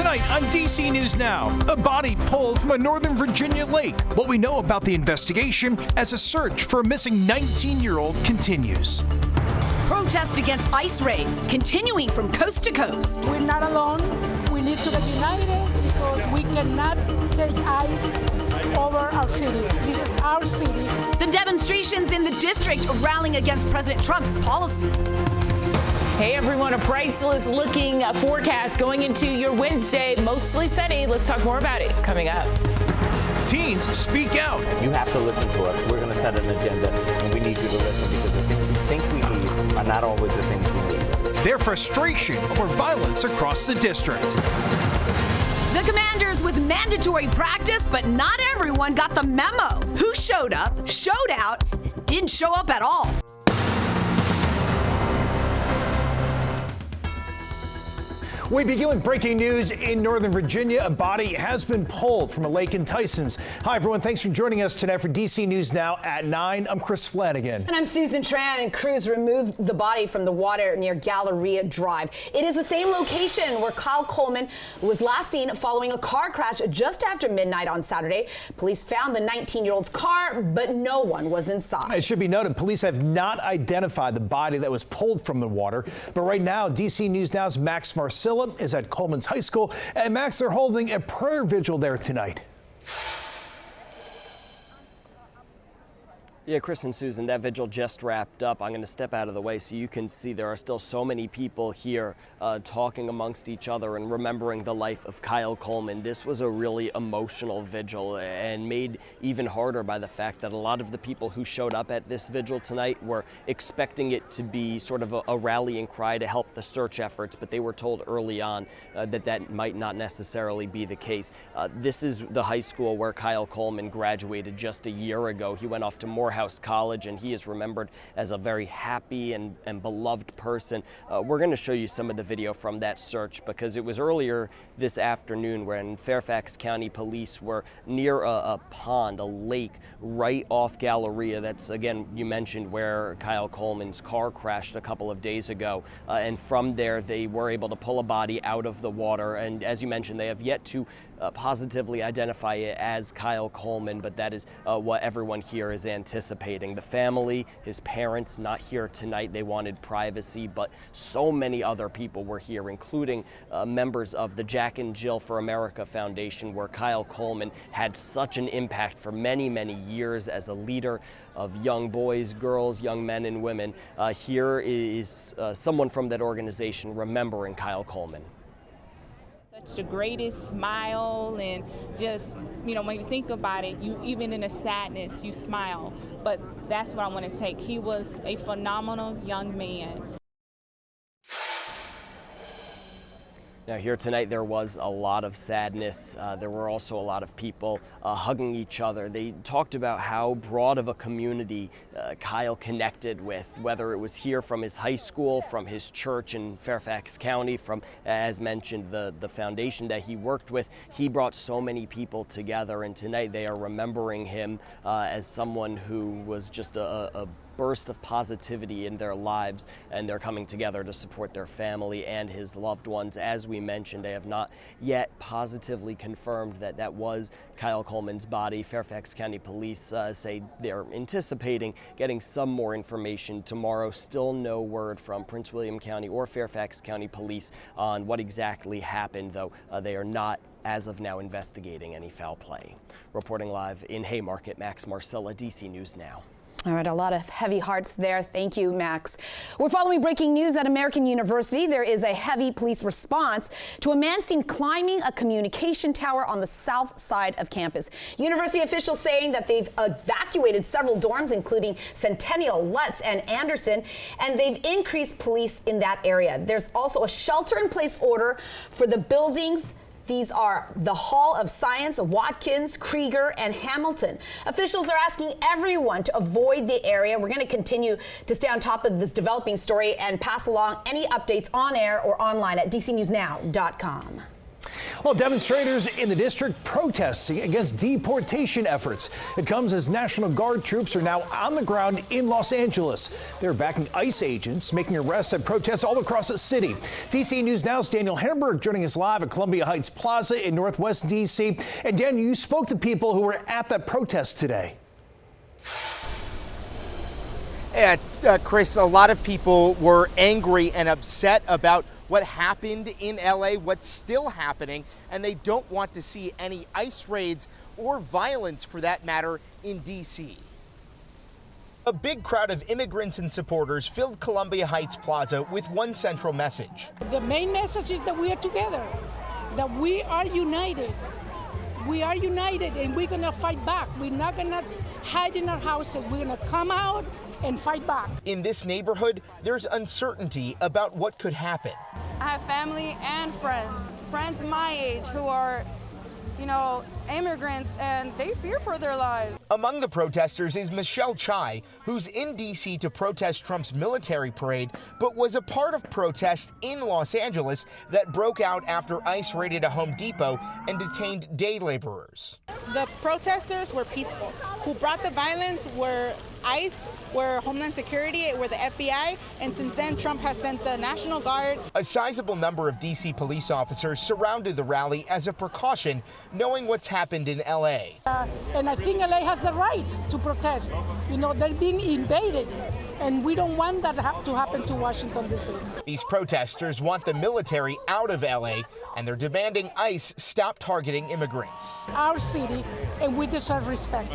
Tonight on DC News Now, a body pulled from a Northern Virginia lake. What we know about the investigation as a search for a missing 19-year-old continues. Protest against ICE raids continuing from coast to coast. We're not alone. We need to get united because we cannot take ICE over our city. This is our city. The demonstrations in the district rallying against President Trump's policy. Hey everyone, a priceless looking forecast going into your Wednesday. Mostly sunny. Let's talk more about it coming up. Teens speak out. You have to listen to us. We're going to set an agenda, and we need you to listen because the things you think we need are not always the things we need. Their frustration over violence across the district. The Commanders with mandatory practice, but not everyone got the memo. Who showed up, showed out, and didn't show up at all. We begin with breaking news in Northern Virginia. A body has been pulled from a lake in Tysons. Hi, everyone. Thanks for joining us tonight for DC News Now at 9. I'm Chris Flanagan. And I'm Susan Tran, and crews removed the body from the water near Galleria Drive. It is the same location where Kyle Coleman was last seen following a car crash just after midnight on Saturday. Police found the 19-year-old's car, but no one was inside. It should be noted, police have not identified the body that was pulled from the water. But right now, DC News Now's Max Marcilla is at Coleman's High School. And Max, they're holding a prayer vigil there tonight. Yeah, Chris and Susan, that vigil just wrapped up. I'm going to step out of the way so you can see there are still so many people here talking amongst each other and remembering the life of Kyle Coleman. This was a really emotional vigil and made even harder by the fact that a lot of the people who showed up at this vigil tonight were expecting it to be sort of a rallying cry to help the search efforts, but they were told early on that might not necessarily be the case. This is the high school where Kyle Coleman graduated just a year ago. He went off to Morehouse College, and he is remembered as a very happy and beloved person. We're going to show you some of the video from that search because it was earlier this afternoon when Fairfax County Police were near a pond, a lake, right off Galleria. That's, again, you mentioned where Kyle Coleman's car crashed a couple of days ago. And from there, they were able to pull a body out of the water. And as you mentioned, they have yet to positively identify it as Kyle Coleman, but that is what everyone here is anticipating. The family, his parents, not here tonight. They wanted privacy, but so many other people were here, including members of the Jack and Jill for America Foundation, where Kyle Coleman had such an impact for many, many years as a leader of young boys, girls, young men, and women. Here is someone from that organization remembering Kyle Coleman. The greatest smile, and just, you know, when you think about it, you even in the sadness, you smile. But that's what I want to take. He was a phenomenal young man. Now here tonight there was a lot of sadness. There were also a lot of people hugging each other. They talked about how broad of a community Kyle connected with, whether it was here from his high school, from his church in Fairfax County, from, as mentioned, the foundation that he worked with. He brought so many people together, and tonight they are remembering him as someone who was just a burst of positivity in their lives, and they're coming together to support their family and his loved ones. As we mentioned, they have not yet positively confirmed that that was Kyle Coleman's body. Fairfax County Police say they're anticipating getting some more information tomorrow. Still no word from Prince William County or Fairfax County Police on what exactly happened, though they are not, as of now, investigating any foul play. Reporting live in Haymarket, Max Marcilla, DC News Now. All right, a lot of heavy hearts there. Thank you, Max. We're following breaking news at American University. There is a heavy police response to a man seen climbing a communication tower on the south side of campus. University officials saying that they've evacuated several dorms, including Centennial, Lutz, and Anderson, and they've increased police in that area. There's also a shelter-in-place order for the buildings. These are the Hall of Science, Watkins, Krieger, and Hamilton. Officials are asking everyone to avoid the area. We're going to continue to stay on top of this developing story and pass along any updates on air or online at dcnewsnow.com. Well, demonstrators in the district protesting against deportation efforts. It comes as National Guard troops are now on the ground in Los Angeles. They're backing ICE agents, making arrests and protests all across the city. DC News Now's Daniel Hamburg joining us live at Columbia Heights Plaza in Northwest DC. And Daniel, you spoke to people who were at that protest today. Yeah, Chris, a lot of people were angry and upset about what happened in LA, what's still happening, and they don't want to see any ICE raids or violence for that matter in DC. A big crowd of immigrants and supporters filled Columbia Heights Plaza with one central message. The main message is that we are together, that we are united. We are united and we're gonna fight back. We're not gonna hide in our houses. We're gonna come out and fight back. In this neighborhood, there's uncertainty about what could happen. I have family and friends my age who are, immigrants, and they fear for their lives. Among the protesters is Michelle Chai, who's in D.C. to protest Trump's military parade, but was a part of protests in Los Angeles that broke out after ICE raided a Home Depot and detained day laborers. The protesters were peaceful. Who brought the violence were ICE, were Homeland Security, were the FBI, and since then Trump has sent the National Guard. A sizable number of D.C. police officers surrounded the rally as a precaution, knowing what's happened in L.A. And I think LA has the right to protest. They're being invaded, and we don't want that to happen to Washington, D.C. These protesters want the military out of L.A., and they're demanding ICE stop targeting immigrants. Our city, and we deserve respect.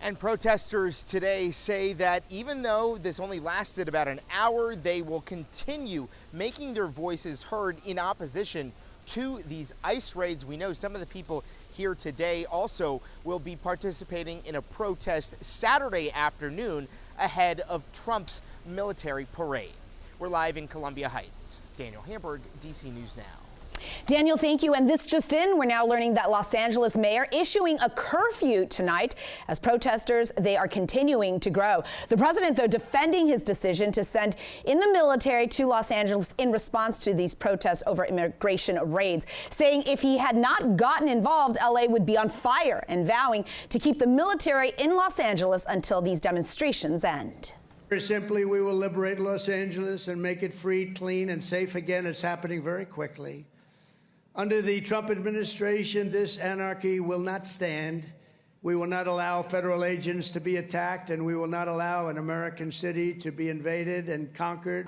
And protesters today say that even though this only lasted about an hour, they will continue making their voices heard in opposition to these ICE raids. We know some of the people here today also will be participating in a protest Saturday afternoon ahead of Trump's military parade. We're live in Columbia Heights. Daniel Hamburg, DC News Now. Daniel, thank you. And this just in, we're now learning that Los Angeles mayor issuing a curfew tonight as protesters, they are continuing to grow. The president, though, defending his decision to send in the military to Los Angeles in response to these protests over immigration raids, saying if he had not gotten involved, LA would be on fire, and vowing to keep the military in Los Angeles until these demonstrations end. Simply, we will liberate Los Angeles and make it free, clean, and safe again. It's happening very quickly. Under the Trump administration, this anarchy will not stand. We will not allow federal agents to be attacked, and we will not allow an American city to be invaded and conquered.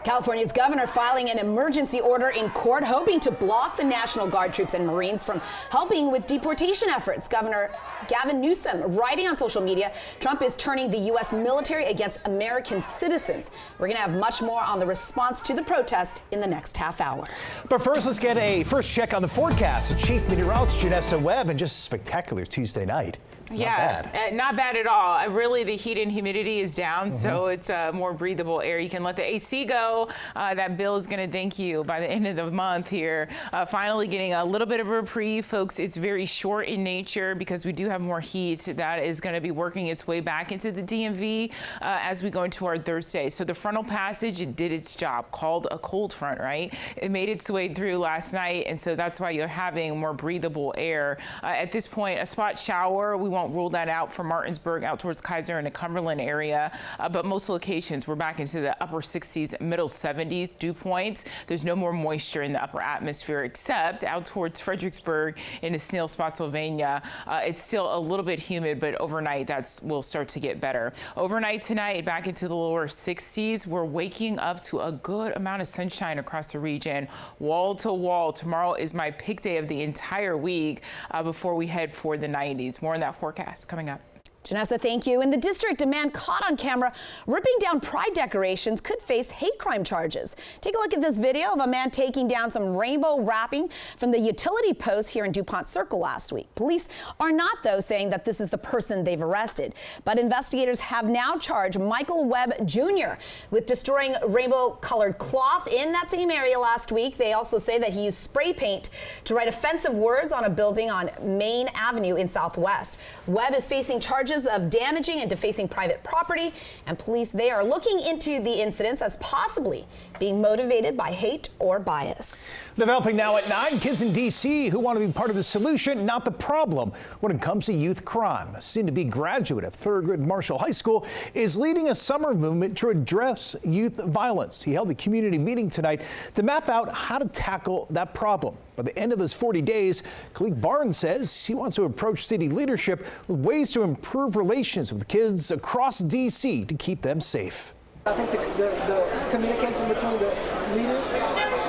California's governor filing an emergency order in court, hoping to block the National Guard troops and Marines from helping with deportation efforts. Governor Gavin Newsom writing on social media, Trump is turning the U.S. military against American citizens. We're going to have much more on the response to the protest in the next half hour. But first, let's get a first check on the forecast with Chief Meteorologist Janessa Webb, and just a spectacular Tuesday night. Not bad at all. Really, the heat and humidity is down, so it's more breathable air. You can let the AC go. That bill is going to thank you by the end of the month here. Finally getting a little bit of a reprieve, folks. It's very short in nature because we do have more heat that is going to be working its way back into the DMV as we go into our Thursday. So the frontal passage, it did its job, called a cold front, right? It made its way through last night, and so that's why you're having more breathable air. At this point, a spot shower, we won't rule that out for Martinsburg out towards Kaiser and the Cumberland area, but most locations we're back into the upper 60s, middle 70s dew points. There's no more moisture in the upper atmosphere except out towards Fredericksburg into Snail, Spotsylvania. It's still a little bit humid, but overnight will start to get better. Overnight tonight, back into the lower 60s. We're waking up to a good amount of sunshine across the region, wall to wall. Tomorrow is my pick day of the entire week before we head for the 90s. More on that forecast coming up. Janessa, thank you. In the district, a man caught on camera ripping down pride decorations could face hate crime charges. Take a look at this video of a man taking down some rainbow wrapping from the utility post here in DuPont Circle last week. Police are not, though, saying that this is the person they've arrested. But investigators have now charged Michael Webb Jr. with destroying rainbow-colored cloth in that same area last week. They also say that he used spray paint to write offensive words on a building on Main Avenue in Southwest. Webb is facing charges charges of damaging and defacing private property. And police, they are looking into the incidents as possibly being motivated by hate or bias. Developing now at 9, kids in D.C. who want to be part of the solution, not the problem when it comes to youth crime. A soon-to-be graduate of Thurgood Marshall High School is leading a summer movement to address youth violence. He held a community meeting tonight to map out how to tackle that problem. By the end of his 40 days, Khalid Barnes says he wants to approach city leadership with ways to improve relations with kids across D.C. to keep them safe. I think the communication between the leaders,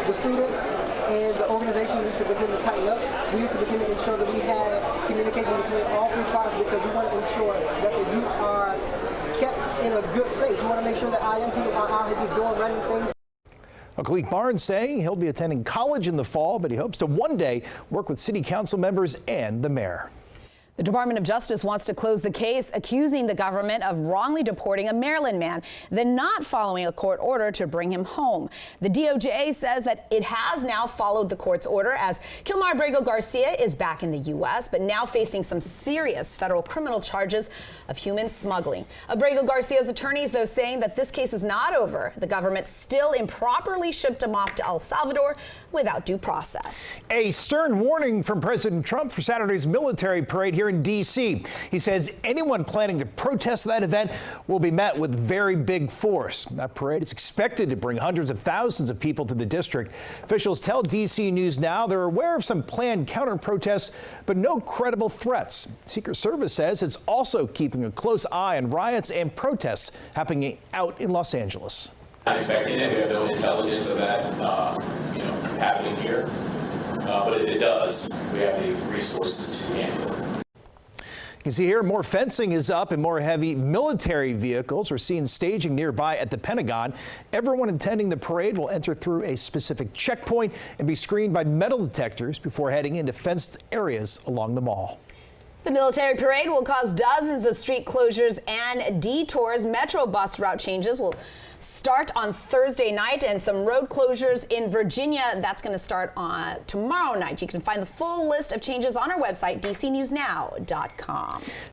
the students, and the organization needs to begin to tighten up. We need to begin to ensure that we have communication between all three parties because we want to ensure that the youth are kept in a good space. We want to make sure that our young people are out here just doing random things. Khalid Barnes saying he'll be attending college in the fall, but he hopes to one day work with city council members and the mayor. The Department of Justice wants to close the case accusing the government of wrongly deporting a Maryland man, then not following a court order to bring him home. The DOJ says that it has now followed the court's order as Kilmar Abrego Garcia is back in the U.S., but now facing some serious federal criminal charges of human smuggling. Abrego Garcia's attorneys, though, saying that this case is not over. The government still improperly shipped him off to El Salvador without due process. A stern warning from President Trump for Saturday's military parade here in D.C. He says anyone planning to protest that event will be met with very big force. That parade is expected to bring hundreds of thousands of people to the district. Officials tell D.C. News Now they're aware of some planned counter-protests, but no credible threats. Secret Service says it's also keeping a close eye on riots and protests happening out in Los Angeles. Not expecting it. We have no intelligence of that, happening here. But if it does, we have the resources to handle it. You can see here more fencing is up and more heavy military vehicles are seen staging nearby at the Pentagon. Everyone attending the parade will enter through a specific checkpoint and be screened by metal detectors before heading into fenced areas along the mall. The military parade will cause dozens of street closures and detours. Metro bus route changes will start on Thursday night and some road closures in Virginia. That's going to start on tomorrow night. You can find the full list of changes on our website, dcnewsnow.com.